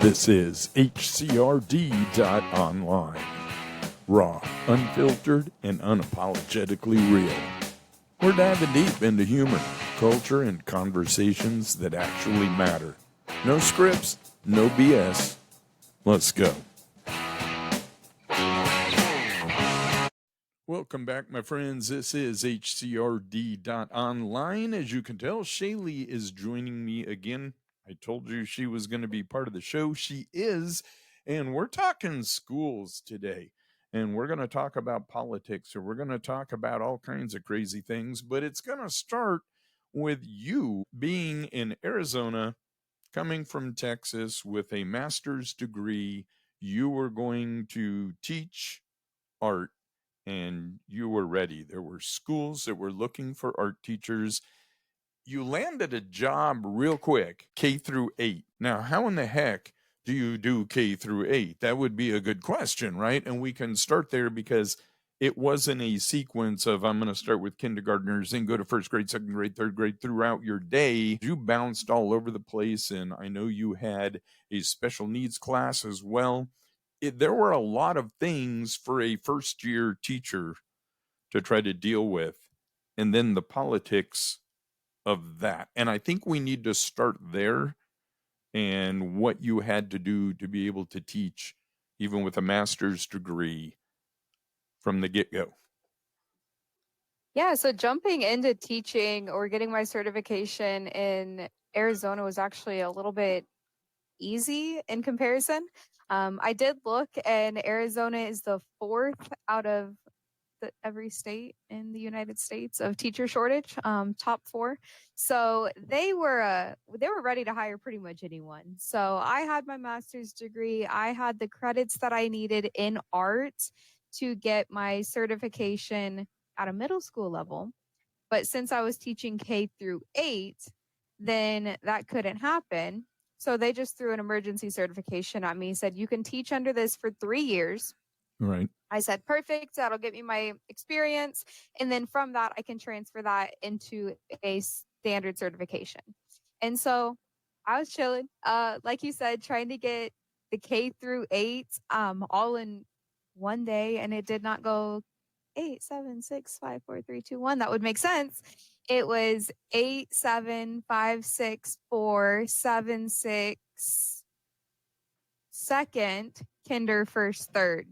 This is HCRD.online. Raw, unfiltered, and unapologetically real. We're diving deep into humor, culture, and conversations that actually matter. No scripts, no BS. Let's go. Welcome back, my friends. This is HCRD.online. As you can tell, Shali is joining me again. I told you she was going to be part of the show. She is. And we're talking schools today. And we're going to talk about politics, or we're going to talk about all kinds of crazy things. But it's going to start with you being in Arizona, coming from Texas with a master's degree. You were going to teach art and you were ready. There were schools that were looking for art teachers. You landed a job real quick, K through 8. Now, how in the heck do you do K through 8? That would be a good question, right? And we can start there because it wasn't a sequence of I'm going to start with kindergartners and go to first grade, second grade, third grade throughout your day. You bounced all over the place, and I know you had a special needs class as well. There were a lot of things for a first year teacher to try to deal with, and then the politics of that. And I think we need to start there and what you had to do to be able to teach, even with a master's degree from the get-go. Yeah, so jumping into teaching or getting my certification in Arizona was actually a little bit easy in comparison. I did look, and Arizona is the fourth out of every state in the United States of teacher shortage, top four. So they were ready to hire pretty much anyone. So I had my master's degree. I had the credits that I needed in art to get my certification at a middle school level. But since I was teaching K through 8, then that couldn't happen. So they just threw an emergency certification at me, said, you can teach under this for 3 years. Right. I said, perfect. That'll get me my experience. And then from that, I can transfer that into a standard certification. And so I was chilling, like you said, trying to get the K through 8 all in one day. And it did not go 8, 7, 6, 5, 4, 3, 2, 1. That would make sense. It was 8, 7, 5, 6, 4, 7, 6, second, kinder, first, third.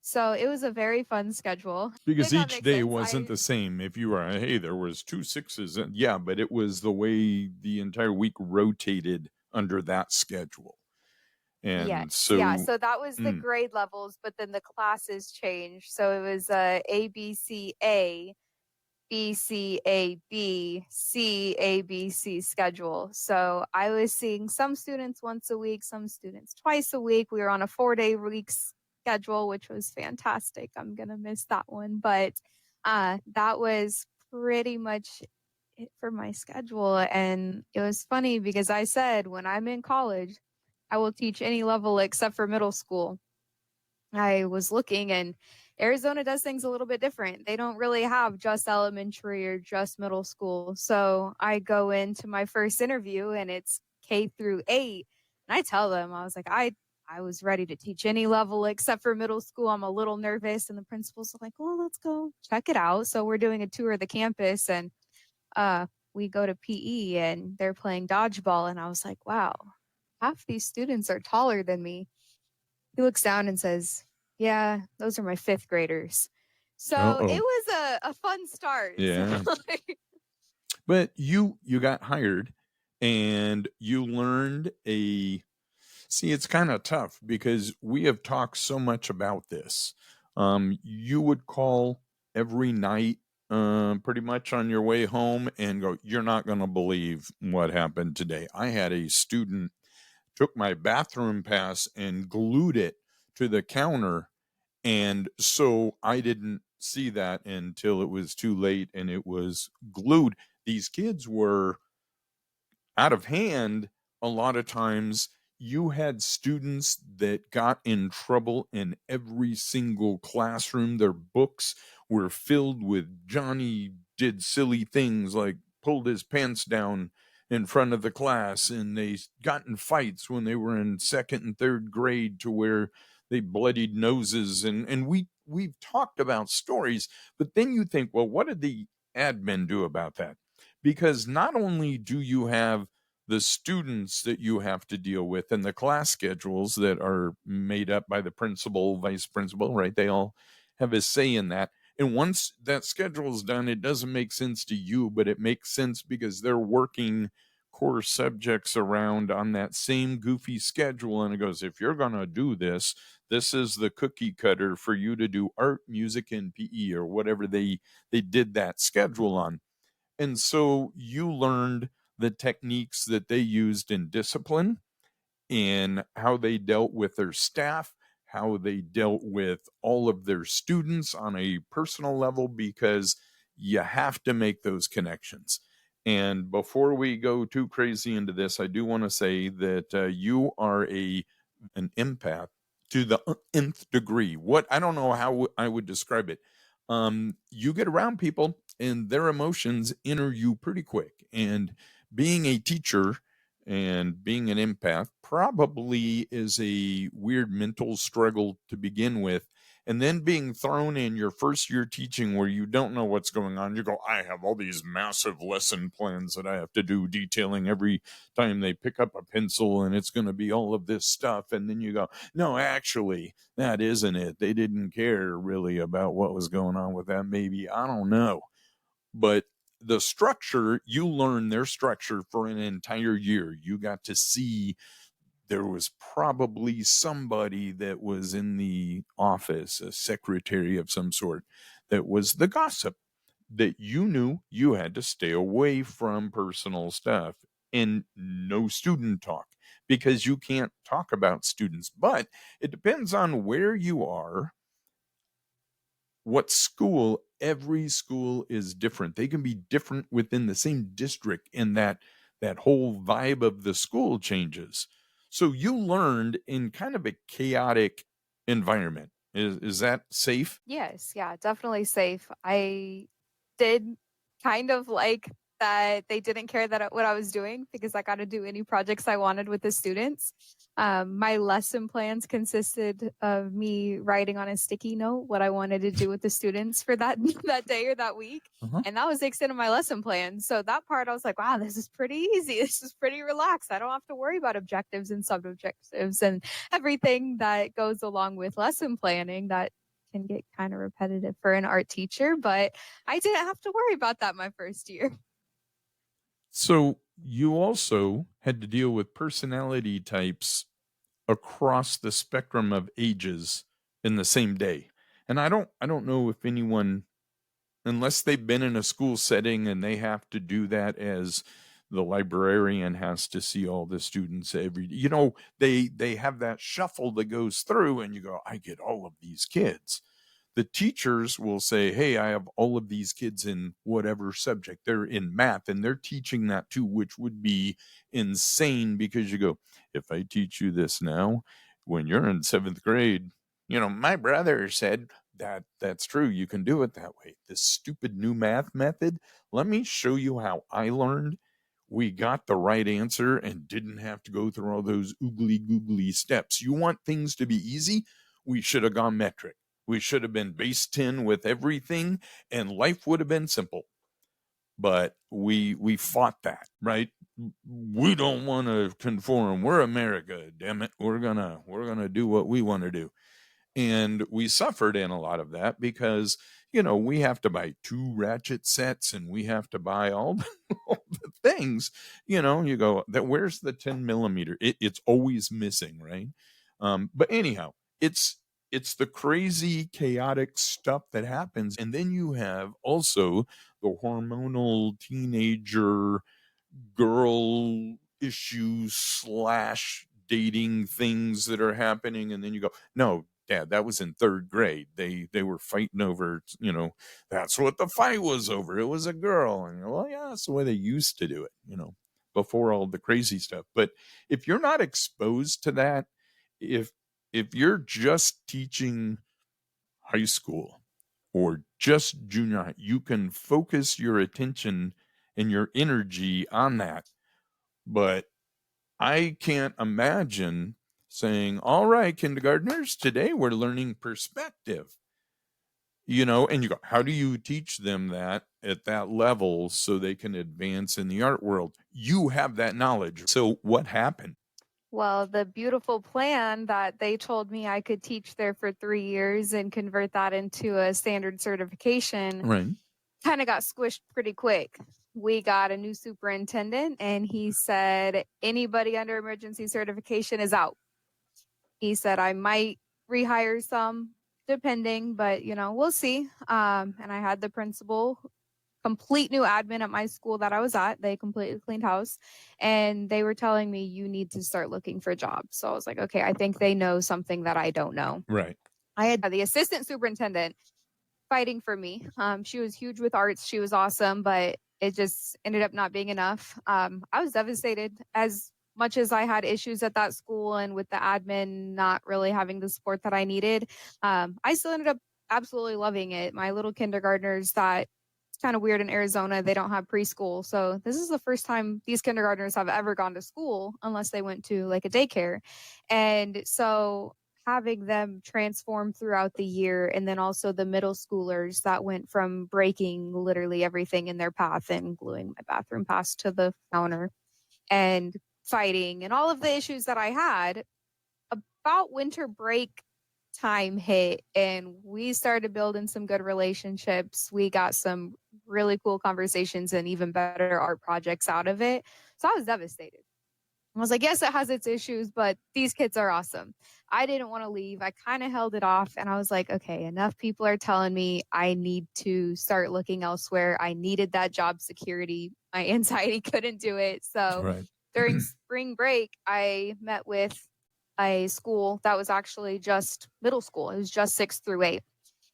So it was a very fun schedule. Because each day wasn't the same. If you were, hey, there was 2 6s. Yeah, but it was the way the entire week rotated under that schedule. And so that was the grade levels, but then the classes changed. So it was ABCA, BCAB, CABC schedule. So I was seeing some students once a week, some students twice a week. We were on a 4-day week schedule, which was fantastic. I'm going to miss that one. But that was pretty much it for my schedule. And it was funny because I said, when I'm in college, I will teach any level except for middle school. I was looking, and Arizona does things a little bit different. They don't really have just elementary or just middle school. So I go into my first interview and it's K through 8. And I tell them, I was like, I was ready to teach any level except for middle school. I'm a little nervous. And the principal's like, well, let's go check it out. So we're doing a tour of the campus, and we go to PE and they're playing dodgeball. And I was like, wow, half these students are taller than me. He looks down and says, yeah, those are my 5th graders. So it was a fun start. Yeah. So. But you got hired and you learned see, it's kind of tough because we have talked so much about this. You would call every night pretty much on your way home and go, you're not going to believe what happened today. I had a student took my bathroom pass and glued it to the counter. And so I didn't see that until it was too late and it was glued. These kids were out of hand a lot of times. You had students that got in trouble in every single classroom. Their books were filled with Johnny did silly things like pulled his pants down in front of the class, and they got in fights when they were in second and third grade to where they bloodied noses. And we've talked about stories, but then you think, well, what did the admin do about that? Because not only do you have the students that you have to deal with and the class schedules that are made up by the principal, vice principal, right? They all have a say in that. And once that schedule is done, it doesn't make sense to you, but it makes sense because they're working core subjects around on that same goofy schedule. And it goes, if you're going to do this, this is the cookie cutter for you to do art, music, and PE or whatever they did that schedule on. And so you learned the techniques that they used in discipline, in how they dealt with their staff, how they dealt with all of their students on a personal level, because you have to make those connections. And before we go too crazy into this, I do want to say that you are an empath to the nth degree. What, I don't know how I would describe it. You get around people and their emotions enter you pretty quick. And being a teacher and being an empath probably is a weird mental struggle to begin with. And then being thrown in your first year teaching where you don't know what's going on, you go, I have all these massive lesson plans that I have to do, detailing every time they pick up a pencil, and it's going to be all of this stuff. And then you go, no, actually, that isn't it. They didn't care really about what was going on with that. Maybe, I don't know. But the structure, you learn their structure for an entire year. You got to see there was probably somebody that was in the office, a secretary of some sort, that was the gossip, that you knew you had to stay away from personal stuff and no student talk, because you can't talk about students. But it depends on where you are, what school. Every school is different. They can be different within the same district, and that whole vibe of the school changes. So you learned in kind of a chaotic environment. Is that safe? Yes, yeah, definitely safe. I did kind of like that they didn't care that what I was doing because I got to do any projects I wanted with the students. My lesson plans consisted of me writing on a sticky note what I wanted to do with the students for that that day or that week. Uh-huh. And that was the extent of my lesson plan. So that part I was like, wow, this is pretty easy. This is pretty relaxed. I don't have to worry about objectives and sub-objectives and everything that goes along with lesson planning that can get kind of repetitive for an art teacher, but I didn't have to worry about that my first year. So you also had to deal with personality types across the spectrum of ages in the same day. And I don't know if anyone, unless they've been in a school setting and they have to do that, as the librarian has to see all the students every, they have that shuffle that goes through, and you go, I get all of these kids. The teachers will say, hey, I have all of these kids in whatever subject. They're in math and they're teaching that too, which would be insane, because you go, if I teach you this now, when you're in seventh grade, my brother said that's true. You can do it that way. This stupid new math method. Let me show you how I learned. We got the right answer and didn't have to go through all those oogly googly steps. You want things to be easy? We should have gone metric. We should have been base 10 with everything, and life would have been simple. But we fought that, right? We don't want to conform. We're America, damn it. We're gonna do what we want to do. And we suffered in a lot of that because, we have to buy 2 ratchet sets, and we have to buy all all the things. You go, that where's the 10 millimeter? It's always missing, right? But anyhow, it's the crazy chaotic stuff that happens. And then you have also the hormonal teenager girl issues slash dating things that are happening. And then you go, no, dad, that was in third grade. They were fighting over, that's what the fight was over. It was a girl. And well, yeah, that's the way they used to do it, before all the crazy stuff. But if you're not exposed to that, if if you're just teaching high school or just junior high, you can focus your attention and your energy on that. But I can't imagine saying, all right, kindergartners, today we're learning perspective. And you go, how do you teach them that at that level so they can advance in the art world? You have that knowledge. So what happened? Well, the beautiful plan that they told me I could teach there for 3 years and convert that into a standard certification Right. kind of got squished pretty quick. We got a new superintendent and he said anybody under emergency certification is out. He said I might rehire some depending, but we'll see. And I had the principal complete new admin at my school that I was at. They completely cleaned house and they were telling me you need to start looking for jobs. So I was like, okay, I think they know something that I don't know. Right. I had the assistant superintendent fighting for me. She was huge with arts. She was awesome, but it just ended up not being enough. I was devastated as much as I had issues at that school and with the admin not really having the support that I needed. I still ended up absolutely loving it. My little kindergartners that it's kind of weird in Arizona. They don't have preschool. So this is the first time these kindergartners have ever gone to school unless they went to like a daycare. And so having them transform throughout the year and then also the middle schoolers that went from breaking literally everything in their path and gluing my bathroom pass to the counter and fighting and all of the issues that I had about winter break time hit and we started building some good relationships. We got some really cool conversations and even better art projects out of it. So I was devastated. I was like, yes, it has its issues, but these kids are awesome. I didn't want to leave. I kind of held it off and I was like, okay, enough people are telling me I need to start looking elsewhere. I needed that job security. My anxiety couldn't do it. So Right. during spring break, I met with a school that was actually just middle school. It was just 6 through 8.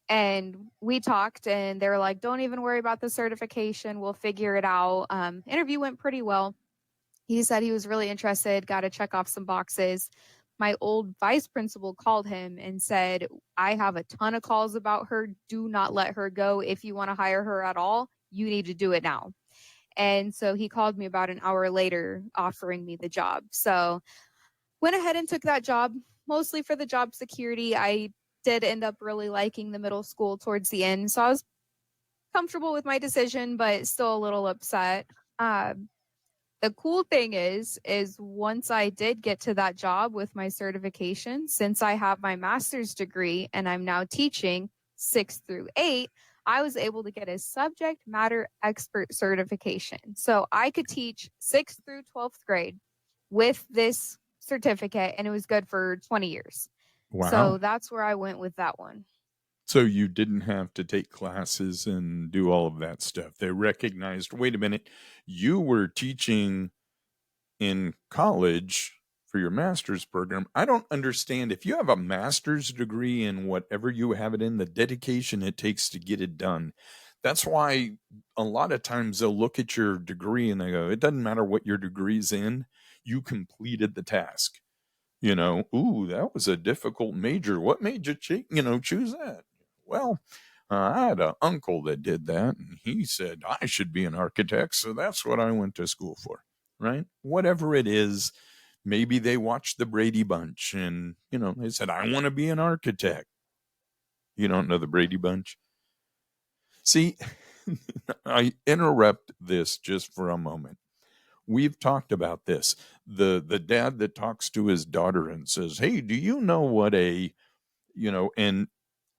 And we talked and they were like, don't even worry about the certification. We'll figure it out. Interview went pretty well. He said he was really interested, got to check off some boxes. My old vice principal called him and said, I have a ton of calls about her. Do not let her go. If you want to hire her at all, you need to do it now. And so he called me about an hour later offering me the job. So went ahead and took that job, mostly for the job security. I did end up really liking the middle school towards the end. So I was comfortable with my decision, but still a little upset. Um, the cool thing is once I did get to that job with my certification, since I have my master's degree and I'm now teaching 6 through 8, I was able to get a subject matter expert certification. So I could teach 6th through 12th grade with this certificate and it was good for 20 years. Wow. So that's where I went with that one. So you didn't have to take classes and do all of that stuff. They recognized, wait a minute, you were teaching in college for your master's program. I don't understand if you have a master's degree in whatever you have it in, the dedication it takes to get it done. That's why a lot of times they'll look at your degree and they go, it doesn't matter what your degree's in, you completed the task. Ooh, that was a difficult major. What made you choose that? Well, I had an uncle that did that, and he said I should be an architect, so that's what I went to school for, right? Whatever it is, maybe they watched the Brady Bunch and, they said, I want to be an architect. You don't know the Brady Bunch? See, I interrupt this just for a moment. We've talked about this. The dad that talks to his daughter and says, hey, do you know what and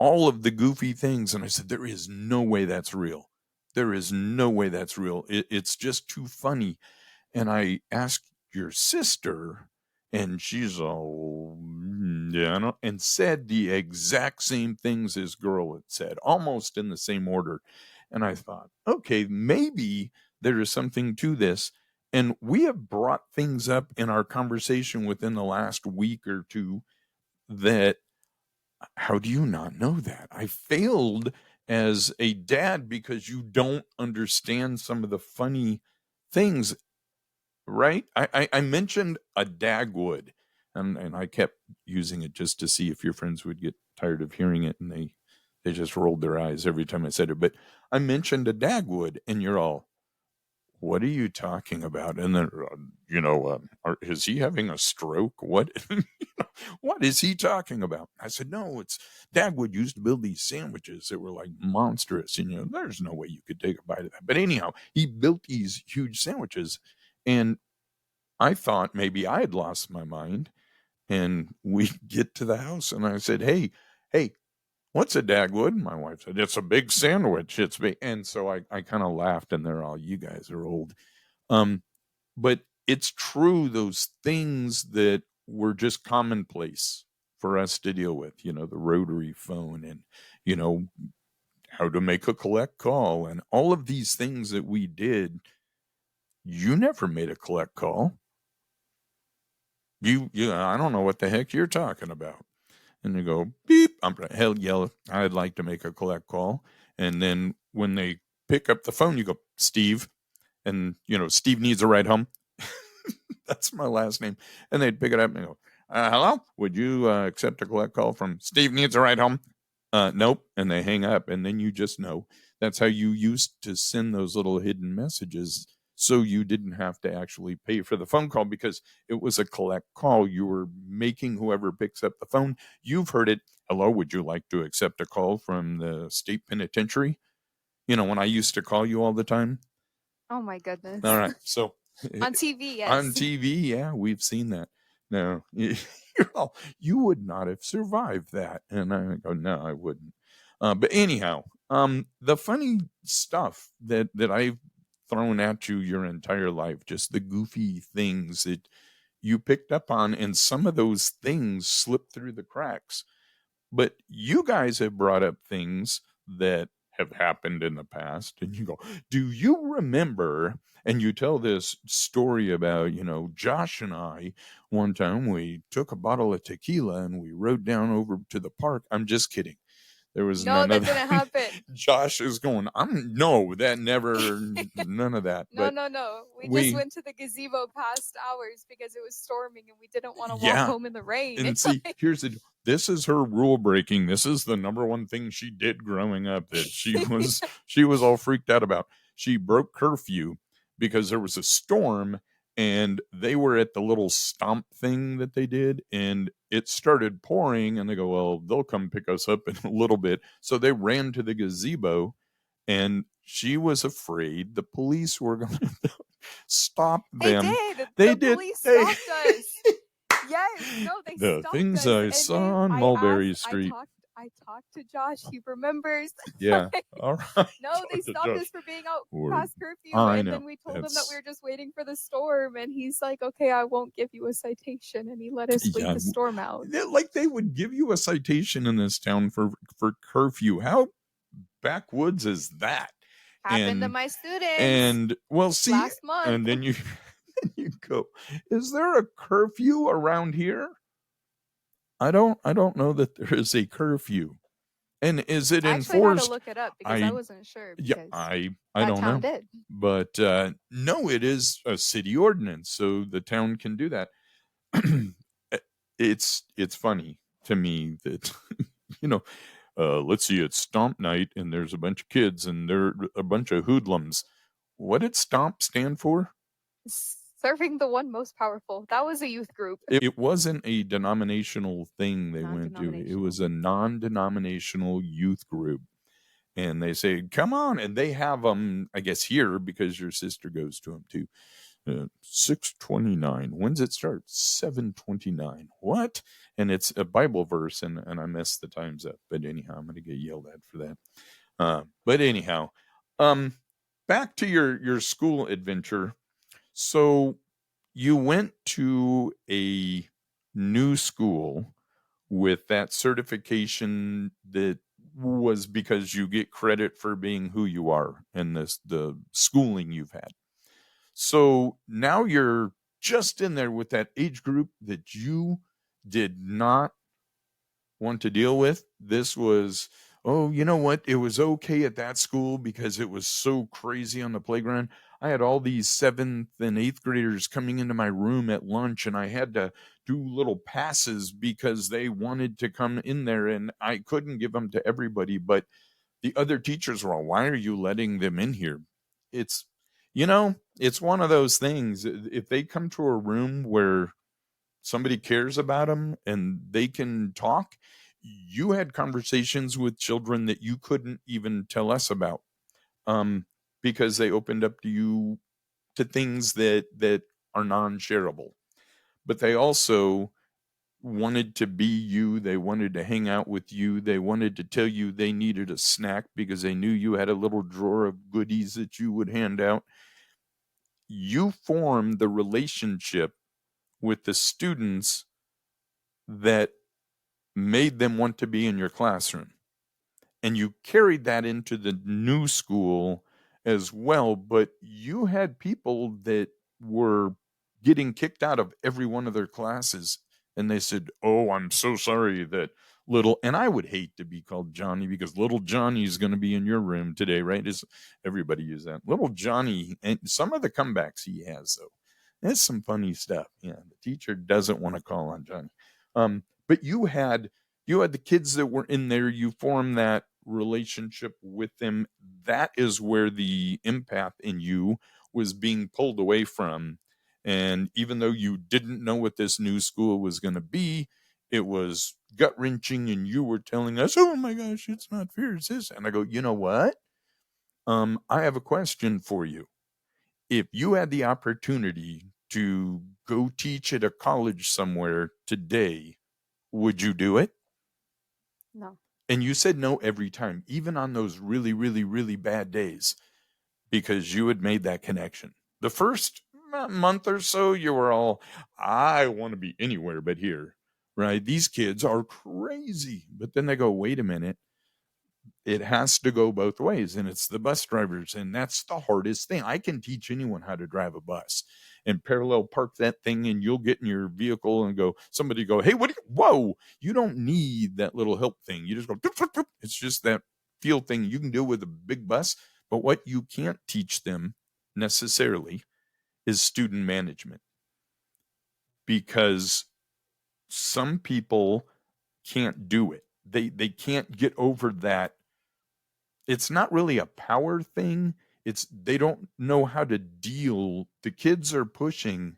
all of the goofy things. And I said, there is no way that's real. There is no way that's real. It's just too funny. And I asked your sister, and she's all, yeah, and said the exact same things this girl had said, almost in the same order. And I thought, okay, maybe there is something to this. And we have brought things up in our conversation within the last week or two that, how do you not know that? I failed as a dad because you don't understand some of the funny things, right? I mentioned a dagwood, and I kept using it just to see if your friends would get tired of hearing it, and they just rolled their eyes every time I said it. But I mentioned a dagwood, and you're all, what are you talking about? And then, is he having a stroke? What, what is he talking about? I said, no, it's Dagwood used to build these sandwiches that were like monstrous. And, there's no way you could take a bite of that. But anyhow, he built these huge sandwiches. And I thought maybe I had lost my mind. And we get to the house and I said, hey, what's a Dagwood? My wife said, it's a big sandwich. It's big. And so I kind of laughed and they're all, you guys are old. But it's true, those things that were just commonplace for us to deal with, the rotary phone and, how to make a collect call and all of these things that we did. You never made a collect call. I don't know what the heck you're talking about. And you go, beep, hell yell, I'd like to make a collect call. And then when they pick up the phone, you go, Steve. And, Steve needs a ride home. That's my last name. And they'd pick it up and go, hello, would you accept a collect call from Steve needs a ride home? Nope. And they hang up. And then you just know. That's how you used to send those little hidden messages. So you didn't have to actually pay for the phone call because it was a collect call. You were making whoever picks up the phone. You've heard it. Hello, would you like to accept a call from the state penitentiary? When I used to call you all the time. Oh my goodness. All right. So on TV, yes. On TV, yeah, we've seen that. No, you would not have survived that. And I go, no, I wouldn't. But anyhow, the funny stuff that I've thrown at you your entire life, just the goofy things that you picked up on, and some of those things slipped through the cracks. But you guys have brought up things that have happened in the past, and you go, do you remember? And you tell this story about, Josh and I, one time we took a bottle of tequila and we rode down over to the park. I'm just kidding. There was no, that didn't happen. Josh is going, no, that never, none of that. No. We just went to the gazebo past hours because it was storming and we didn't want to walk home in the rain. And see, this is her rule breaking. This is the number one thing she did growing up that she was all freaked out about. She broke curfew because there was a storm and they were at the little stomp thing that they did and it started pouring and they go, well, they'll come pick us up in a little bit. So they ran to the gazebo and she was afraid the police were going to stop them. They did. The police stopped us. Yes, no, they the stopped things us. I saw on Mulberry Street. I talked to Josh. He remembers. Yeah. All right. No, they stopped us for being out past curfew. I know. Then we told him that we were just waiting for the storm. And he's like, okay, I won't give you a citation. And he let us wait the storm out. Like they would give you a citation in this town for curfew. How backwoods is that? Happened to my students. And well, see, last month. And then you go, is there a curfew around here? I don't know that there is a curfew. And is it enforced? I actually had to look it up because I wasn't sure. Yeah, I don't know. Did. But no, it is a city ordinance, so the town can do that. It's funny to me that let's see, it's Stomp Night and there's a bunch of kids and they're a bunch of hoodlums. What did Stomp stand for? Serving the one most powerful. That was a youth group. It wasn't a denominational thing they went to. It was a non-denominational youth group. And they say, come on. And they have them, I guess, here because your sister goes to them too. 6:29. When's it start? 7:29. What? And it's a Bible verse, and I messed the times up. But anyhow, I'm going to get yelled at for that. But anyhow, back to your school adventure. So you went to a new school with that certification that was because you get credit for being who you are and the schooling you've had. So now you're just in there with that age group that you did not want to deal with. This was, you know what? It was okay at that school because it was so crazy on the playground. I had all these 7th and 8th graders coming into my room at lunch and I had to do little passes because they wanted to come in there and I couldn't give them to everybody. But the other teachers were all, why are you letting them in here? It's one of those things. If they come to a room where somebody cares about them and they can talk, you had conversations with children that you couldn't even tell us about, um, because they opened up to you to things that are non-shareable. But they also wanted to be you. They wanted to hang out with you. They wanted to tell you they needed a snack because they knew you had a little drawer of goodies that you would hand out. You formed the relationship with the students that made them want to be in your classroom. And you carried that into the new school as well. But you had people that were getting kicked out of every one of their classes. And they said, "Oh, I'm so sorry that little," and I would hate to be called Johnny because little Johnny is going to be in your room today, right? Is everybody use that? Little Johnny, and some of the comebacks he has, though, that's some funny stuff. Yeah, the teacher doesn't want to call on Johnny. But you had the kids that were in there. You formed that relationship with them. That is where the empath in you was being pulled away from. And even though you didn't know what this new school was going to be, it was gut wrenching. And you were telling us, "Oh my gosh, it's not fair, it's this." And I go, "You know what? I have a question for you. If you had the opportunity to go teach at a college somewhere today, would you do it?" No. And you said no every time, even on those really, really, really bad days, because you had made that connection. The first month or so, you were all, "I want to be anywhere but here," right? These kids are crazy. But then they go, "Wait a minute. It has to go both ways." And it's the bus drivers. And that's the hardest thing. I can teach anyone how to drive a bus and parallel park that thing, and you'll get in your vehicle and go, somebody go, "Hey, whoa, you don't need that little help thing. You just go, doop, doop, doop." It's just that feel thing you can do with a big bus. But what you can't teach them necessarily is student management, because some people can't do it. They can't get over that. It's not really a power thing. It's they don't know how to deal. The kids are pushing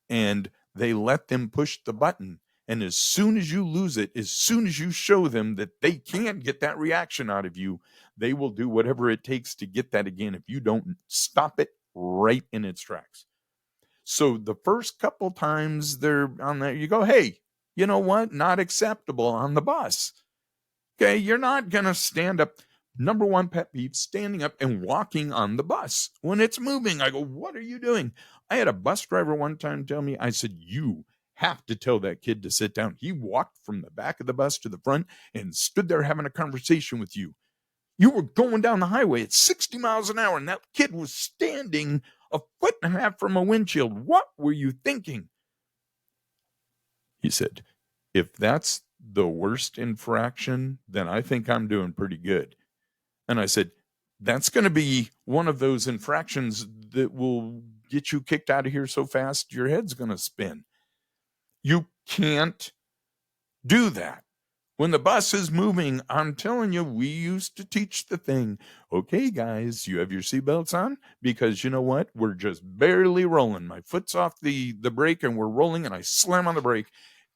and they let them push the button. And as soon as you lose it, as soon as you show them that they can't get that reaction out of you, they will do whatever it takes to get that again if you don't stop it right in its tracks. So the first couple times they're on there, you go, "Hey, you know what? Not acceptable on the bus." Okay, you're not going to stand up. Number one pet peeve, standing up and walking on the bus when it's moving. I go, "What are you doing?" I had a bus driver one time tell me, I said, "You have to tell that kid to sit down." He walked from the back of the bus to the front and stood there having a conversation with you. You were going down the highway at 60 miles an hour, and that kid was standing a foot and a half from a windshield. What were you thinking? He said, "If that's the worst infraction, then I think I'm doing pretty good." And I said, "That's going to be one of those infractions that will get you kicked out of here so fast your head's going to spin. You can't do that. When the bus is moving, I'm telling you, we used to teach the thing. Okay, guys, you have your seatbelts on, because you know what? We're just barely rolling. My foot's off the brake and we're rolling, and I slam on the brake.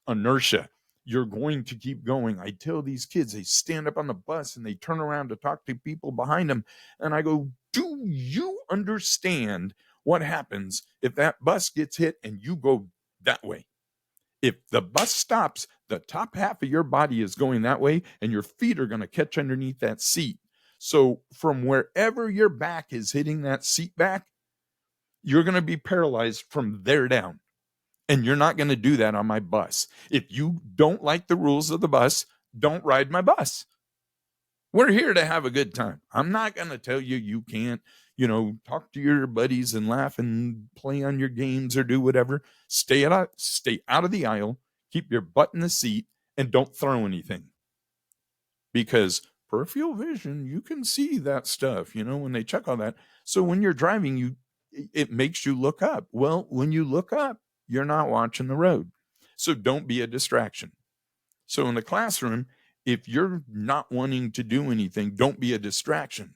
Inertia. You're going to keep going." I tell these kids, they stand up on the bus and they turn around to talk to people behind them. And I go, "Do you understand what happens if that bus gets hit and you go that way? If the bus stops, the top half of your body is going that way and your feet are going to catch underneath that seat. So from wherever your back is hitting that seat back, you're going to be paralyzed from there down. And you're not going to do that on my bus. If you don't like the rules of the bus, don't ride my bus. We're here to have a good time. I'm not going to tell you you can't, talk to your buddies and laugh and play on your games or do whatever. Stay out of the aisle, keep your butt in the seat, and don't throw anything. Because peripheral vision, you can see that stuff, when they check on that. So when you're driving, it makes you look up. Well, when you look up, you're not watching the road. So don't be a distraction. So in the classroom, if you're not wanting to do anything, don't be a distraction.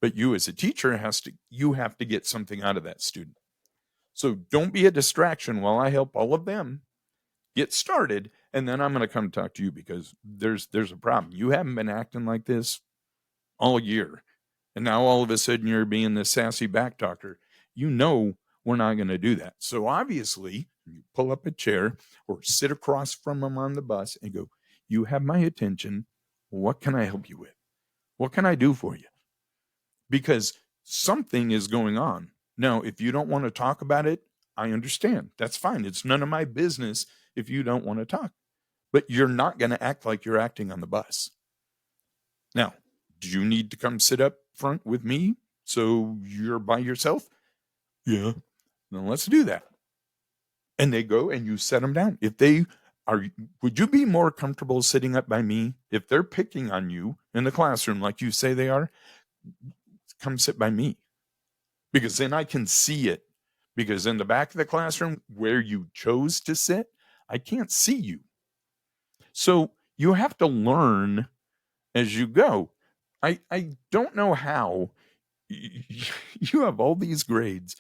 but you as a teacher you have to get something out of that student. So don't be a distraction while I help all of them get started, and then I'm going to come talk to you because there's a problem. You haven't been acting like this all year, and now all of a sudden you're being this sassy back talker. You know we're not going to do that. So obviously, you pull up a chair or sit across from them on the bus and go, "You have my attention. What can I help you with? What can I do for you?" Because something is going on. Now, if you don't want to talk about it, I understand. That's fine. It's none of my business if you don't want to talk. But you're not going to act like you're acting on the bus. Now, do you need to come sit up front with me so you're by yourself? Yeah. Then let's do that. And they go and you set them down. If they are, would you be more comfortable sitting up by me? If they're picking on you in the classroom like you say they are, come sit by me. Because then I can see it. Because in the back of the classroom where you chose to sit, I can't see you. So you have to learn as you go. I don't know how you have all these grades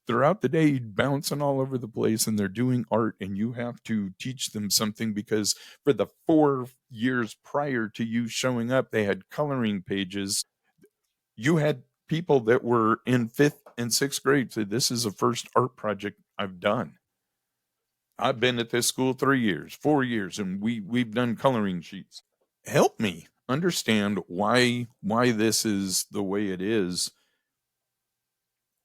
throughout the day bouncing all over the place and they're doing art and you have to teach them something because for the 4 years prior to you showing up, they had coloring pages. You had people that were in 5th and 6th grade say, "This is the first art project I've done. I've been at this school 3 years, 4 years, and we've done coloring sheets." Help me understand why this is the way it is,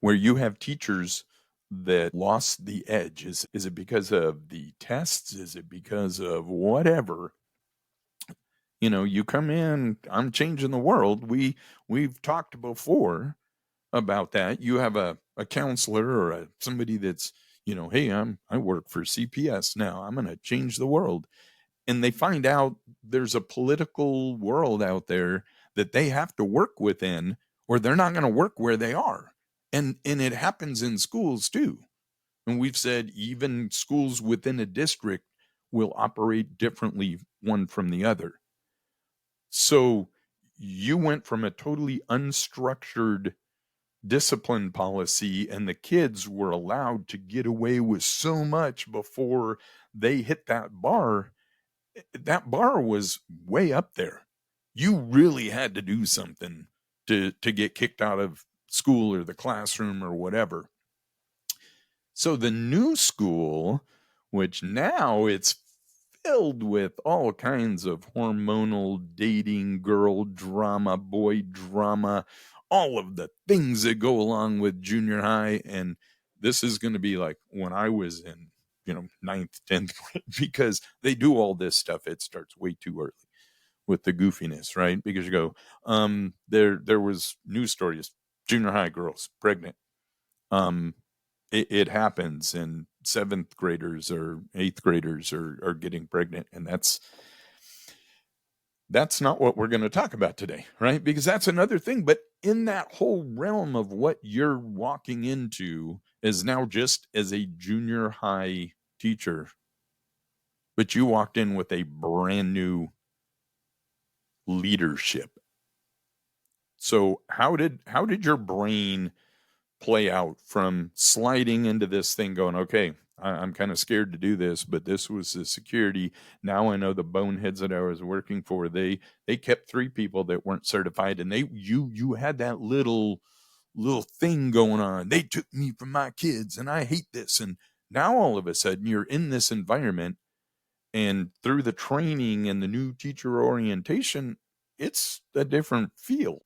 where you have teachers that lost the edge. Is it because of the tests? Is it because of whatever? You come in, I'm changing the world. We've talked before about that. You have a counselor or somebody that's, hey, I work for CPS now. I'm going to change the world. And they find out there's a political world out there that they have to work within, or they're not going to work where they are. And it happens in schools too. And we've said even schools within a district will operate differently one from the other. So you went from a totally unstructured discipline policy, and the kids were allowed to get away with so much before they hit that bar. That bar was way up there. You really had to do something to get kicked out of school or the classroom or whatever. So the new school, which now it's filled with all kinds of hormonal dating, girl drama, boy drama, all of the things that go along with junior high. And this is going to be like when I was in, ninth, 10th grade, because they do all this stuff. It starts way too early with the goofiness, right? Because you go, there was news stories, junior high girls pregnant. It happens, and 7th graders or 8th graders are getting pregnant, and that's not what we're going to talk about today, right? Because that's another thing. But in that whole realm of what you're walking into is now just as a junior high teacher, but you walked in with a brand new leadership. So how did your brain play out from sliding into this thing going, okay, I'm kind of scared to do this, but this was the security. Now I know the boneheads that I was working for, they kept 3 people that weren't certified, and you had that little thing going on. They took me from my kids and I hate this. And now all of a sudden you're in this environment, and through the training and the new teacher orientation, it's a different feel.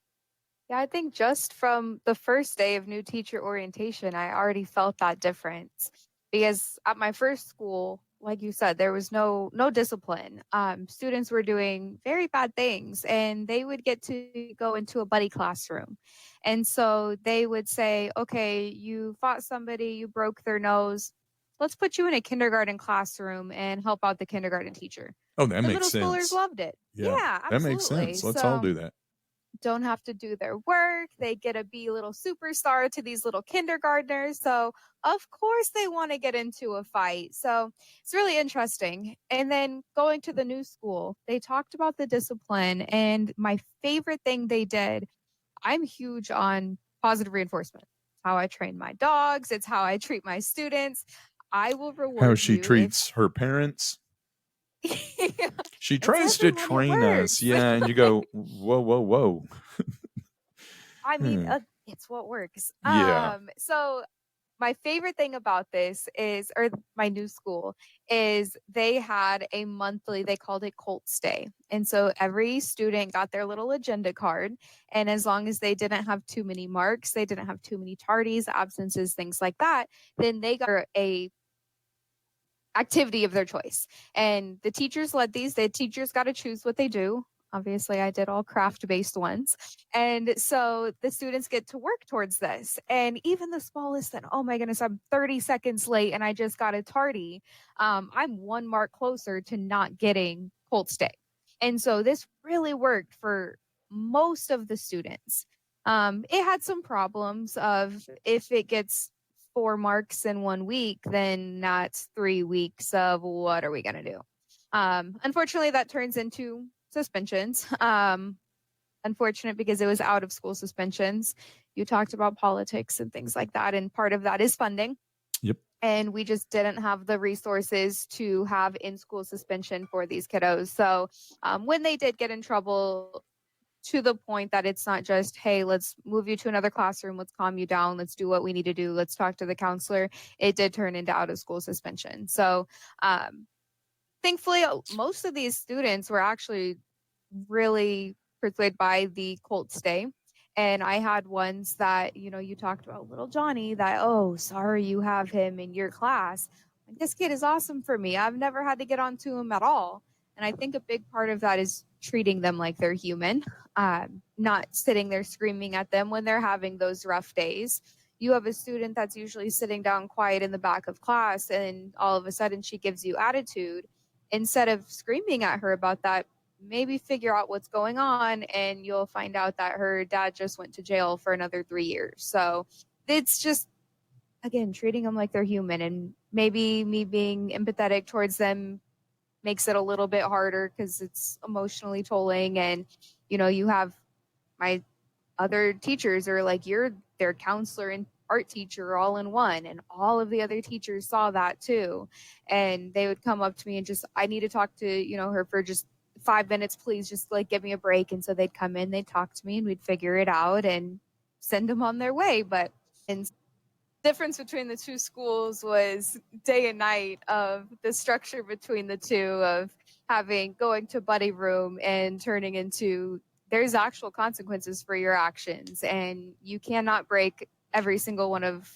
Yeah, I think just from the first day of new teacher orientation, I already felt that difference because at my first school, like you said, there was no discipline. Students were doing very bad things, and they would get to go into a buddy classroom, and so they would say, "Okay, you fought somebody, you broke their nose. Let's put you in a kindergarten classroom and help out the kindergarten teacher." Oh, that The makes middle schoolers sense. loved it. Yeah, Yeah, that makes absolutely. sense. Let's all So do that. don't have to do their work. They get to be a little superstar to these little kindergartners. So, of course, they want to get into a fight. So, it's really interesting. And then going to the new school, they talked about the discipline. And my favorite thing they did I'm huge on positive reinforcement. How I train my dogs, it's how I treat my students. I will How reward she you if treats her parents. She it's tries to everyone, it train us. works. Yeah. And you go, whoa, whoa, whoa. I mean, Hmm. it's what works. Yeah. So my favorite thing about this is, or my new school, is they had a monthly, they called it Colts Day. And so every student got their little agenda card. And as long as they didn't have too many marks, they didn't have too many tardies, absences, things like that, then they got a activity of their choice. And the teachers led these. The teachers got to choose what they do. Obviously, I did all craft based ones. And so the students get to work towards this. And even the smallest thing, oh my goodness, I'm 30 seconds late and I just got a tardy. I'm 1 mark closer to not getting Colts Day. And so this really worked for most of the students. It had some problems of if it gets 4 marks in 1 week, then that's 3 weeks of what are we going to do? Unfortunately, that turns into suspensions. Unfortunate because it was out of school suspensions. You talked about politics and things like that. And part of that is funding. Yep. And we just didn't have the resources to have in school suspension for these kiddos. So when they did get in trouble, to the point that it's not just, hey, let's move you to another classroom, let's calm you down, let's do what we need to do, let's talk to the counselor. It did turn into out of school suspension. So thankfully, most of these students were actually really persuaded by the Colts Day. And I had ones that, you talked about little Johnny that, oh, sorry, you have him in your class. Like, this kid is awesome for me. I've never had to get onto him at all. And I think a big part of that is treating them like they're human, not sitting there screaming at them when they're having those rough days. You have a student that's usually sitting down quiet in the back of class, and all of a sudden she gives you attitude. Instead of screaming at her about that, maybe figure out what's going on, and you'll find out that her dad just went to jail for another 3 years. So it's just, again, treating them like they're human. And maybe me being empathetic towards them makes it a little bit harder because it's emotionally tolling. And, you have my other teachers are like, you're their counselor and art teacher all in one. And all of the other teachers saw that too. And they would come up to me and just, I need to talk to, her for just 5 minutes, please, just like give me a break. And so they'd come in, they'd talk to me, and we'd figure it out and send them on their way. But and difference between the two schools was day and night of the structure between the two, of going to buddy room and turning into, there's actual consequences for your actions, and you cannot break every single one of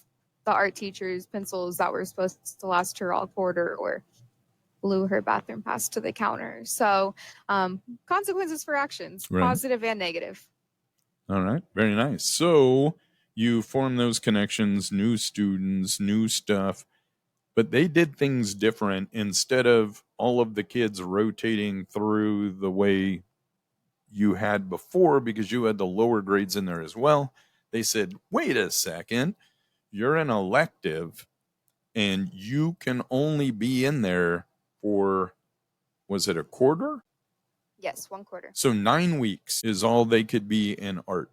the art teacher's pencils that were supposed to last her all quarter, or blew her bathroom pass to the counter. So consequences for actions, Right. positive and negative. All right. Very nice. So you form those connections, new students, new stuff, but they did things different. Instead of all of the kids rotating through the way you had before, because you had the lower grades in there as well, they said, wait a second, you're an elective and you can only be in there for, was it a quarter? Yes, 1 quarter. So 9 weeks is all they could be in art.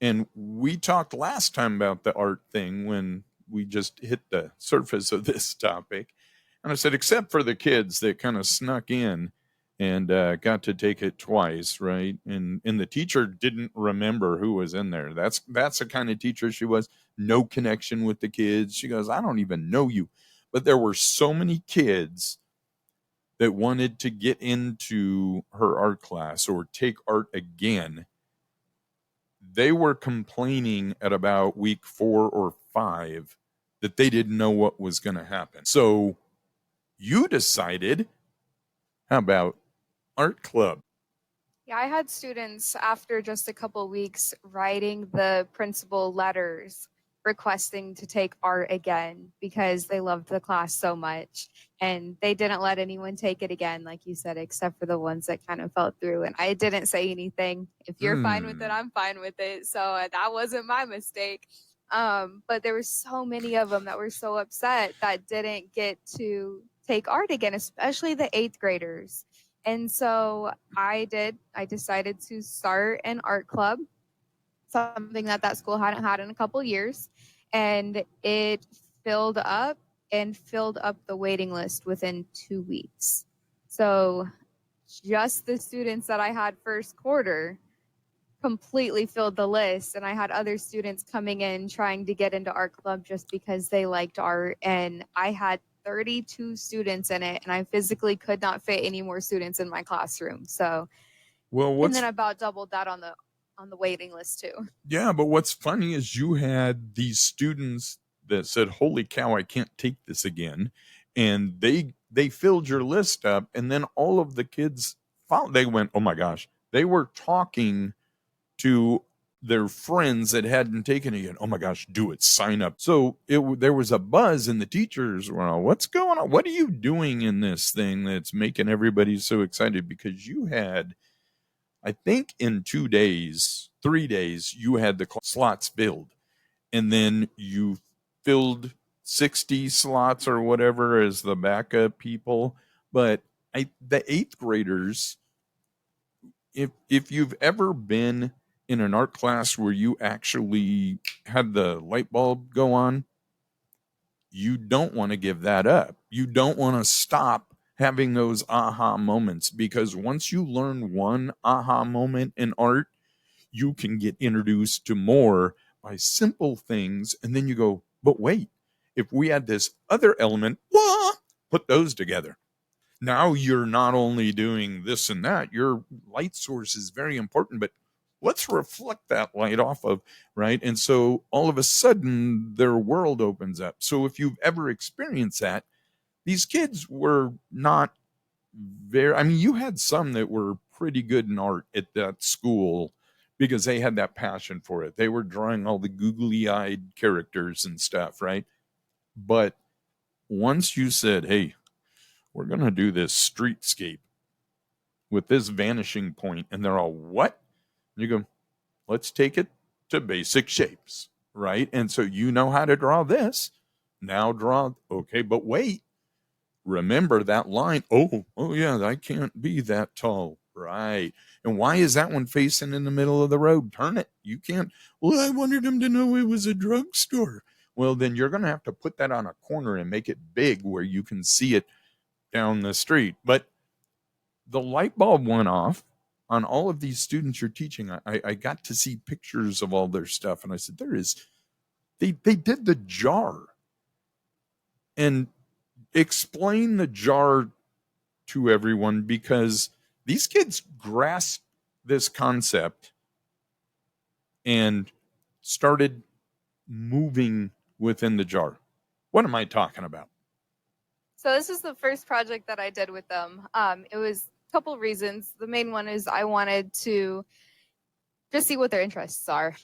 And we talked last time about the art thing when we just hit the surface of this topic. And I said, except for the kids that kind of snuck in and got to take it twice, right? And the teacher didn't remember who was in there. That's the kind of teacher she was. No connection with the kids. She goes, I don't even know you. But there were so many kids that wanted to get into her art class or take art again. They were complaining at about week 4 or 5 that they didn't know what was going to happen. So you decided, how about art club? Yeah, I had students after just a couple weeks writing the principal letters requesting to take art again because they loved the class so much. And they didn't let anyone take it again, like you said, except for the ones that kind of fell through. And I didn't say anything. If you're fine with it, I'm fine with it. So that wasn't my mistake. But there were so many of them that were so upset that didn't get to take art again, especially the 8th graders. And so I decided to start an art club. something that that school hadn't had in a couple years, and it filled up and filled up the waiting list within 2 weeks. So just the students that I had first quarter completely filled the list, and I had other students coming in trying to get into art club just because they liked art, and I had 32 students in it, and I physically could not fit any more students in my classroom. So, Well, and then what's about doubled that on the waiting list too. yeah, but what's funny is you had these students that said, "Holy cow, I can't take this again," and they filled your list up, and then all of the kids followed. They went, "Oh my gosh!" They were talking to their friends that hadn't taken it yet. "Oh my gosh, do it! Sign up!" So there was a buzz, and the teachers were, "Oh, what's going on? What are you doing in this thing that's making everybody so excited?" Because you had, I think, in 2 days, 3 days, you had the slots filled, and then you filled 60 slots or whatever as the backup people. But the eighth graders, if you've ever been in an art class where you actually had the light bulb go on, you don't want to give that up. You don't want to stop having those aha moments, because once you learn one aha moment in art, you can get introduced to more by simple things. And then you go, but wait, if we had this other element, put those together. Now you're not only doing this and that, your light source is very important, but let's reflect that light off of, right? And so all of a sudden their world opens up. So if you've ever experienced that, these kids were not very, I mean, you had some that were pretty good in art at that school because they had that passion for it. They were drawing all the googly eyed characters and stuff, right? But once you said, hey, we're going to do this streetscape with this vanishing point, and they're all, what? And you go, let's take it to basic shapes, right? And so you know how to draw this. Now draw, okay, but wait, remember that line. Oh yeah, I can't be that tall, right? And why is that one facing in the middle of the road? Turn it. You can't. Well, I wanted him to know it was a drugstore. Well, then you're going to have to put that on a corner and make it big where you can see it down the street. But the light bulb went off on all of these students you're teaching. I got to see pictures of all their stuff, and I said, they did the jar. And explain the jar to everyone, because these kids grasped this concept and started moving within the jar. What am I talking about? So this is the first project that I did with them. It was a couple reasons. The main one is I wanted to just see what their interests are,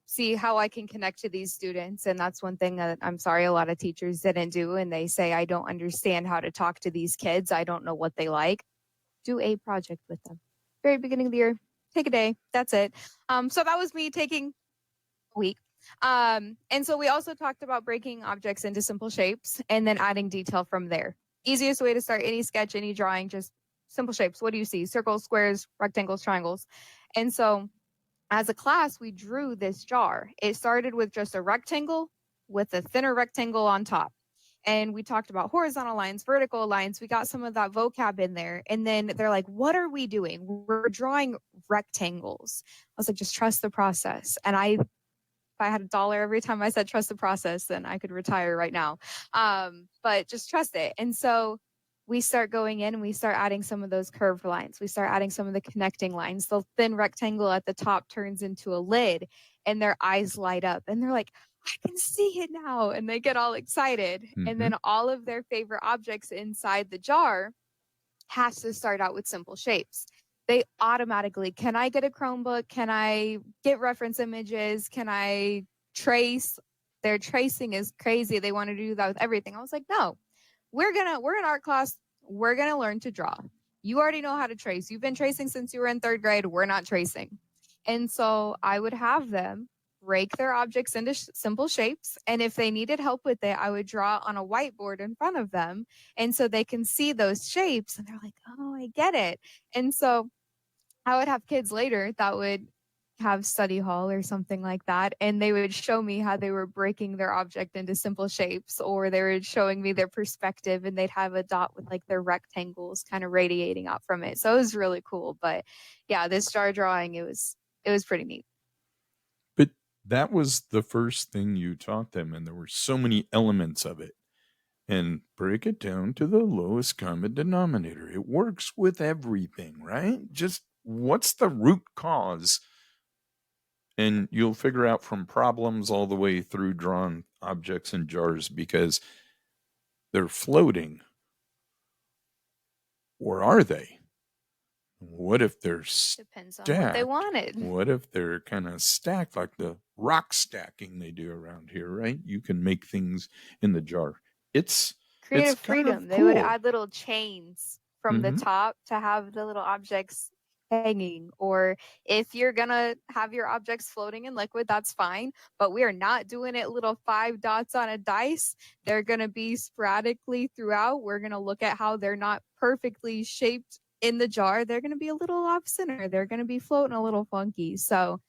see how I can connect to these students. And that's one thing that I'm sorry a lot of teachers didn't do. And they say, I don't understand how to talk to these kids. I don't know what they like. Do a project with them. Very beginning of the year, take a day. That's it. So that was me taking a week. And so we also talked about breaking objects into simple shapes and then adding detail from there. Easiest way to start any sketch, any drawing, just simple shapes. What do you see? Circles, squares, rectangles, triangles. And so as a class, we drew this jar. It started with just a rectangle with a thinner rectangle on top. And we talked about horizontal lines, vertical lines. We got some of that vocab in there. And then they're like, what are we doing? We're drawing rectangles. I was like, just trust the process. And if I had $1 every time I said trust the process, then I could retire right now. But just trust it. And so we start going in and we start adding some of those curved lines. We start adding some of the connecting lines. The thin rectangle at the top turns into a lid, and their eyes light up and they're like, I can see it now. And they get all excited. And then all of their favorite objects inside the jar has to start out with simple shapes. They automatically, can I get a Chromebook? Can I get reference images? Can I trace? Their tracing is crazy. They want to do that with everything. I was like, no, we're in art class. We're going to learn to draw. You already know how to trace. You've been tracing since you were in 3rd grade. We're not tracing. And so I would have them break their objects into simple shapes. And if they needed help with it, I would draw on a whiteboard in front of them. And so they can see those shapes and they're like, oh, I get it. And so I would have kids later that would have study hall or something like that, and they would show me how they were breaking their object into simple shapes, or they were showing me their perspective, and they'd have a dot with like their rectangles kind of radiating out from it. So it was really cool. But yeah, this jar drawing, it was pretty neat. But that was the first thing you taught them, and there were so many elements of it. And break it down to the lowest common denominator. It works with everything, right? Just what's the root cause? And you'll figure out from problems all the way through drawn objects in jars because they're floating. Or are they? What if they're Depends on what they stacked? wanted. What if they're kind of stacked like the rock stacking they do around here, right? You can make things in the jar. It's Creative kind of freedom. They would cool. add little chains from the Mm-hmm. top to have the little objects hanging. Or if you're gonna have your objects floating in liquid, that's fine. But we are not doing it little 5 dots on a dice. They're gonna be sporadically throughout. We're gonna look at how they're not perfectly shaped in the jar. They're gonna be a little off center. They're gonna be floating a little funky. So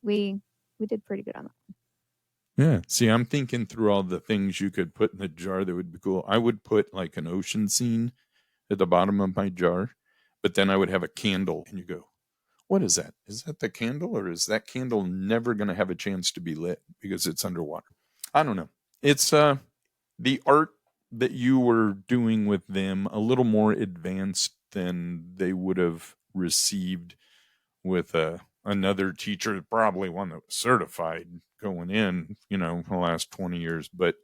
we we did pretty good on that. Yeah. See, I'm thinking through all the things you could put in the jar that would be cool. I would put like an ocean scene at the bottom of my jar, but then I would have a candle, and you go, what is that? Is that the candle, or is that candle never going to have a chance to be lit because it's underwater? I don't know. It's the art that you were doing with them a little more advanced than they would have received with another teacher, probably one that was certified going in, the last 20 years. But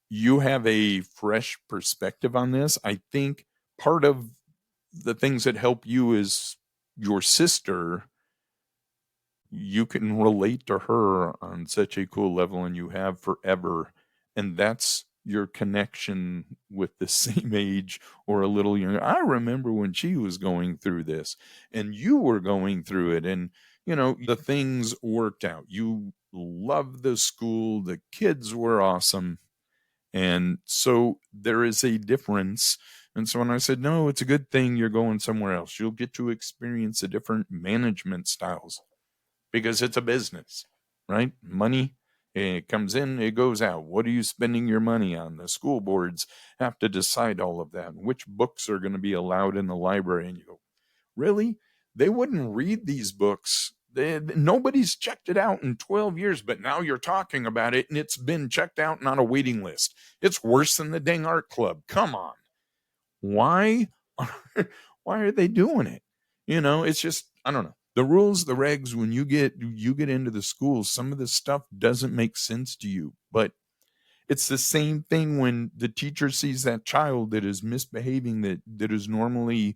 you have a fresh perspective on this. I think part of the things that help you is your sister. You can relate to her on such a cool level, and you have forever. And that's your connection with the same age or a little younger. I remember when she was going through this and you were going through it, and the things worked out. You loved the school, the kids were awesome. And so there is a difference. And so when I said, no, it's a good thing you're going somewhere else, you'll get to experience the different management styles because it's a business, right? Money, it comes in, it goes out. What are you spending your money on? The school boards have to decide all of that. Which books are going to be allowed in the library? And you go, really? They wouldn't read these books. Nobody's checked it out in 12 years, but now you're talking about it and it's been checked out and on a waiting list. It's worse than the dang art club. Come on. Why are, why are they doing it? It's just, I don't know. The rules, the regs, when you get into the schools, some of this stuff doesn't make sense to you. But it's the same thing when the teacher sees that child that is misbehaving, that is normally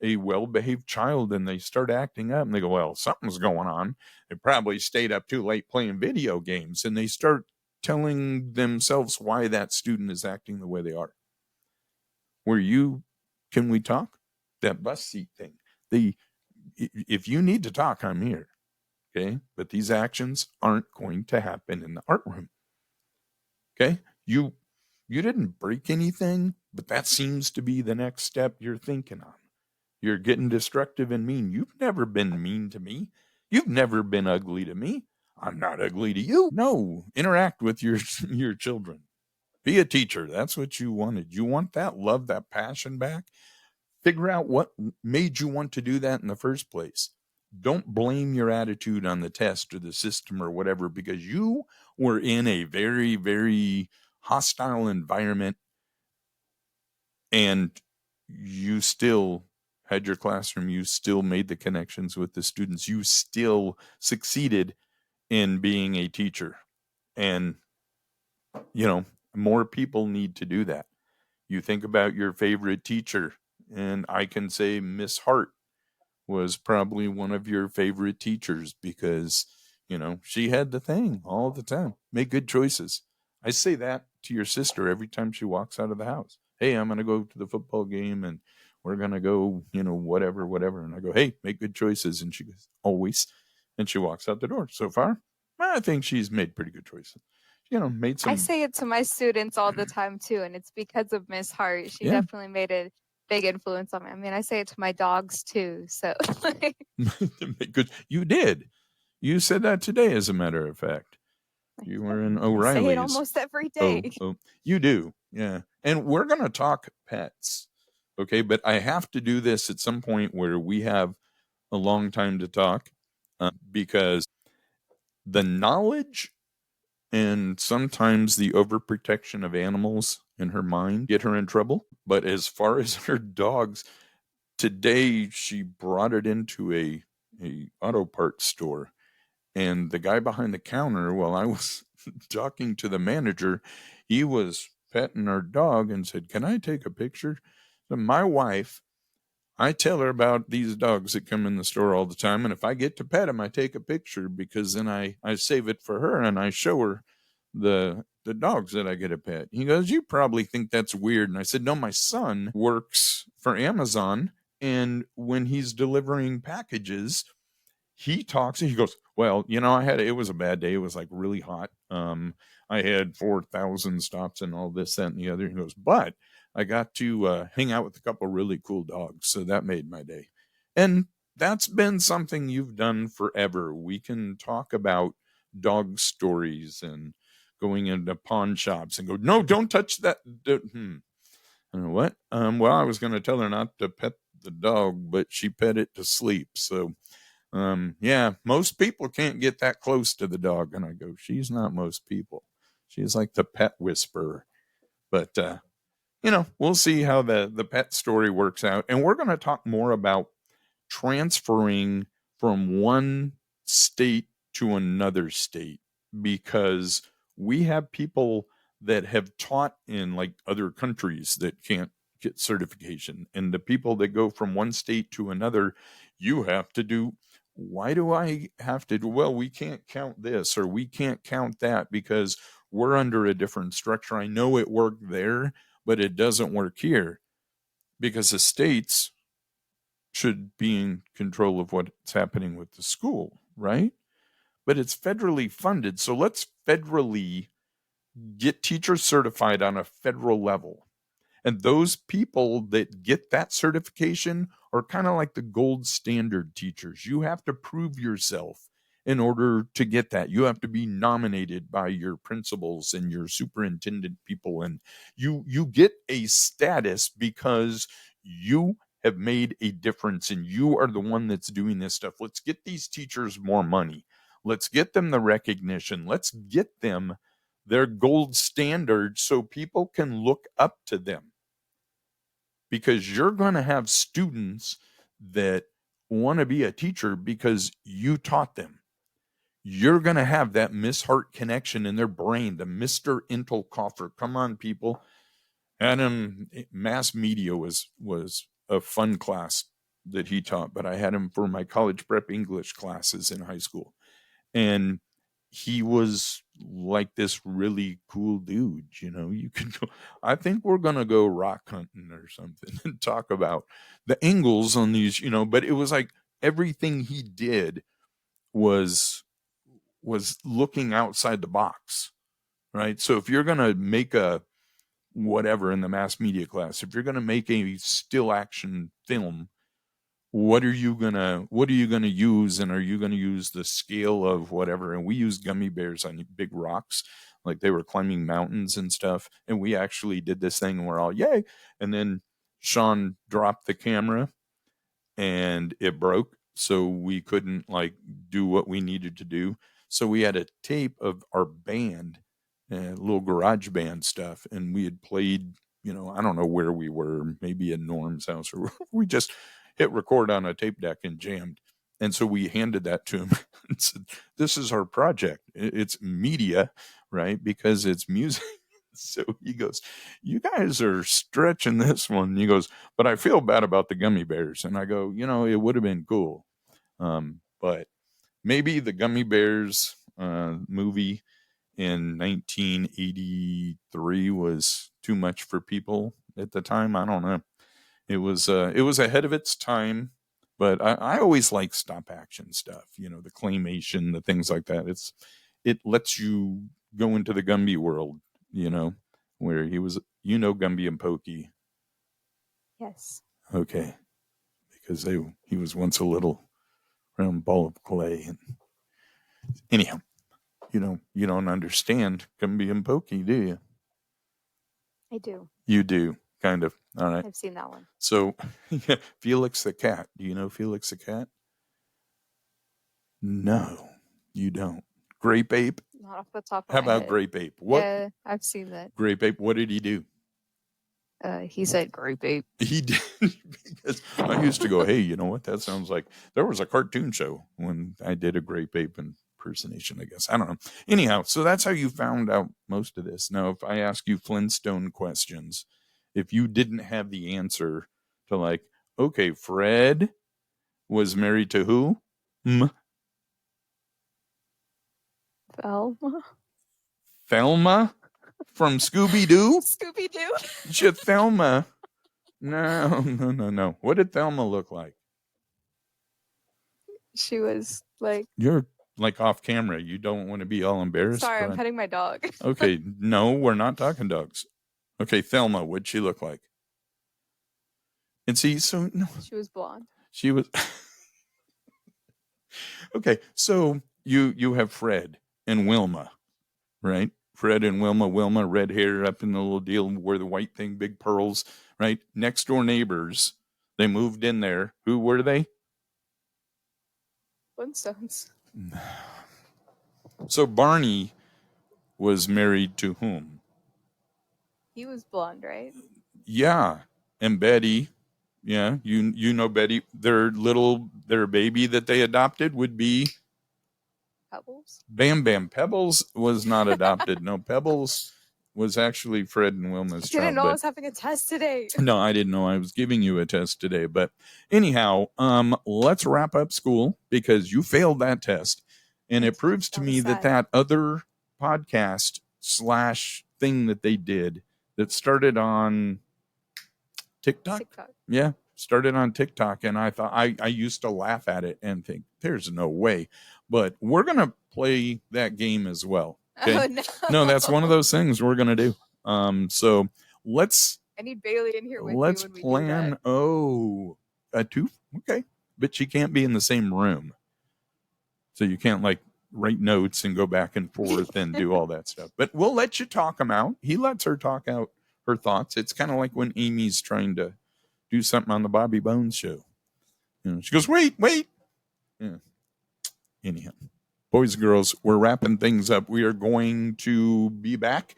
a well-behaved child, and they start acting up, and they go, well, something's going on. They probably stayed up too late playing video games, and they start telling themselves why that student is acting the way they are. Can we talk? That bus seat thing. If you need to talk, I'm here. Okay. But these actions aren't going to happen in the art room. Okay. You didn't break anything, but that seems to be the next step you're thinking on. You're getting destructive and mean. You've never been mean to me. You've never been ugly to me. I'm not ugly to you. No, interact with your your children. Be a teacher. That's what you wanted. You want that love, that passion back. Figure out what made you want to do that in the first place. Don't blame your attitude on the test or the system or whatever, because you were in a very, very hostile environment and you still had your classroom. You still made the connections with the students. You still succeeded in being a teacher. And, more people need to do that. You think about your favorite teacher, and I can say Miss Hart was probably one of your favorite teachers because, she had the thing all the time. Make good choices. I say that to your sister every time she walks out of the house. Hey, I'm going to go to the football game and we're going to go, whatever, whatever. And I go, hey, make good choices. And she goes, always. And she walks out the door. So far, I think she's made pretty good choices. Made I some, say it to my students all the time too, and it's because of Miss Hart. She yeah. definitely made a big influence on me. I mean, I say it to my dogs too. So Good. You did. You said that today, as a matter of fact. You were in O'Reilly's. I say it almost every day. You do. Yeah. And we're going to talk pets. Okay. But I have to do this at some point where we have a long time to talk, because the knowledge and sometimes the overprotection of animals in her mind get her in trouble. But as far as her dogs, today she brought it into a auto parts store, and the guy behind the counter, while I was talking to the manager, he was petting our dog and said, "Can I take a picture?" So my wife, I tell her about these dogs that come in the store all the time, and if I get to pet them, I take a picture, because then I save it for her and I show her the dogs that I get to pet. He goes, "You probably think that's weird." And I said, "No, my son works for Amazon, and when he's delivering packages, he talks and he goes, "Well, it was a bad day. It was like really hot. I had 4,000 stops and all this, that, and the other." He goes, "But I got to hang out with a couple really cool dogs. So that made my day." And that's been something you've done forever. We can talk about dog stories and going into pawn shops and go, "No, don't touch that." What? Well, I was going to tell her not to pet the dog, but she pet it to sleep. So yeah, most people can't get that close to the dog. And I go, "She's not most people. She's like the pet whisperer." But we'll see how the pet story works out. And we're going to talk more about transferring from one state to another state, because we have people that have taught in like other countries that can't get certification, and the people that go from one state to another, you have to do. Why do I have to do? Well, we can't count this or we can't count that because we're under a different structure. I know it worked there, but it doesn't work here, because the states should be in control of what's happening with the school, right? But it's federally funded. So let's federally get teachers certified on a federal level. And those people that get that certification are kind of like the gold standard teachers. You have to prove yourself in order to get that. You have to be nominated by your principals and your superintendent people, and you get a status because you have made a difference and you are the one that's doing this stuff. Let's get these teachers more money. Let's get them the recognition. Let's get them their gold standard so people can look up to them, because you're going to have students that want to be a teacher because you taught them. You're going to have that Miss Hart connection in their brain, the Mr. Intelkoffer. Come on, people. Adam, mass media was a fun class that he taught, but I had him for my college prep English classes in high school. And he was like this really cool dude. You can go, I think we're going to go rock hunting or something and talk about the angles on these, but it was like everything he did was looking outside the box, right? So if you're going to make a whatever in the mass media class, if you're going to make a still action film, what are you gonna use, and are you gonna use the scale of whatever? And we used gummy bears on big rocks, like they were climbing mountains and stuff, and we actually did this thing and we're all yay. And then Sean dropped the camera and it broke, so we couldn't like do what we needed to do. So we had a tape of our band, little garage band stuff, and we had played, I don't know where we were, maybe in Norm's house, or we just hit record on a tape deck and jammed. And so we handed that to him and said, "This is our project. It's media, right? Because it's music." So he goes, "You guys are stretching this one." He goes, "But I feel bad about the gummy bears." And I go, "It would have been cool." But maybe the Gummy Bears movie in 1983 was too much for people at the time. I don't know. It was ahead of its time, but I always like stop action stuff. The claymation, the things like that. It lets you go into the Gumby world. Where he was. Gumby and Pokey. Yes. Okay, because he was once a little round ball of clay, and Anyhow, you don't understand can be pokey, do you? I do. You do, kind of. All right. I've seen that one. So, Felix the cat. Do you know Felix the cat? No, you don't. Grape Ape? Not off the top of How my about head. Grape Ape? What? Yeah, I've seen that. Grape Ape, what did he do? He said grape ape. He did, because I used to go, hey, you know what? That sounds like there was a cartoon show when I did a Grape Ape impersonation, I guess. I don't know. Anyhow, so that's how you found out most of this. Now, if I ask you Flintstone questions, if you didn't have the answer to, like, okay, Fred was married to who? Velma. Thelma from Scooby Doo? Scooby Doo. Thelma. No. What did Thelma look like? She was like. You're like off camera. You don't want to be all embarrassed. Sorry, I'm petting my dog. Okay, no, we're not talking dogs. Okay, Thelma, what'd she look like? And see, so no, she was blonde. She was. Okay, so you have Fred and Wilma, right? Fred and Wilma. Wilma, red hair, up in the little deal, wear the white thing, big pearls, right? Next door neighbors. They moved in there. Who were they? Flintstones. So Barney was married to whom? He was blonde, right? Yeah, and Betty. Yeah, you know Betty. Their baby that they adopted would be Pebbles. Bam Bam. Pebbles was not adopted. No, Pebbles was actually Fred and Wilma's child. I didn't know I was having a test today. No, I didn't know I was giving you a test today. But anyhow, let's wrap up school because you failed that test. And it proves to me that other podcast / thing that they did that started on TikTok. Yeah, started on TikTok. And I thought I used to laugh at it and think there's no way. But we're going to play that game as well. Okay? Oh, no. No, that's one of those things we're going to do. So let's. I need Bailey in here with me Let's when we plan. do that. Oh, a two. Okay, but she can't be in the same room, so you can't like write notes and go back and forth and do all that stuff. But we'll let you talk them out. He lets her talk out her thoughts. It's kind of like when Amy's trying to do something on the Bobby Bones show. She goes, wait. Yeah. Anyhow, boys and girls, we're wrapping things up. We are going to be back.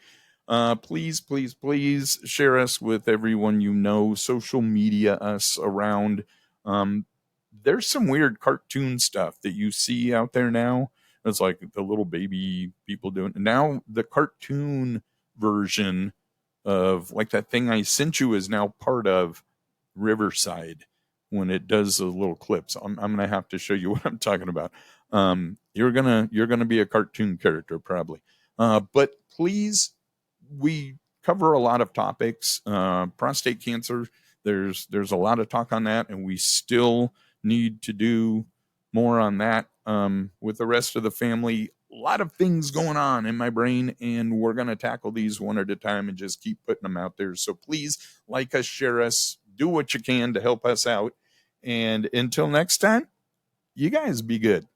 Please share us with everyone you know. Social media us around. There's some weird cartoon stuff that you see out there now. It's like the little baby people doing. Now the cartoon version of like that thing I sent you is now part of Riverside when it does the little clips. I'm gonna have to show you what I'm talking about. You're gonna be a cartoon character probably. But please, we cover a lot of topics. Prostate cancer. There's a lot of talk on that, and we still need to do more on that with the rest of the family. A lot of things going on in my brain, and we're going to tackle these one at a time and just keep putting them out there. So please like us, share us, do what you can to help us out. And until next time, you guys be good.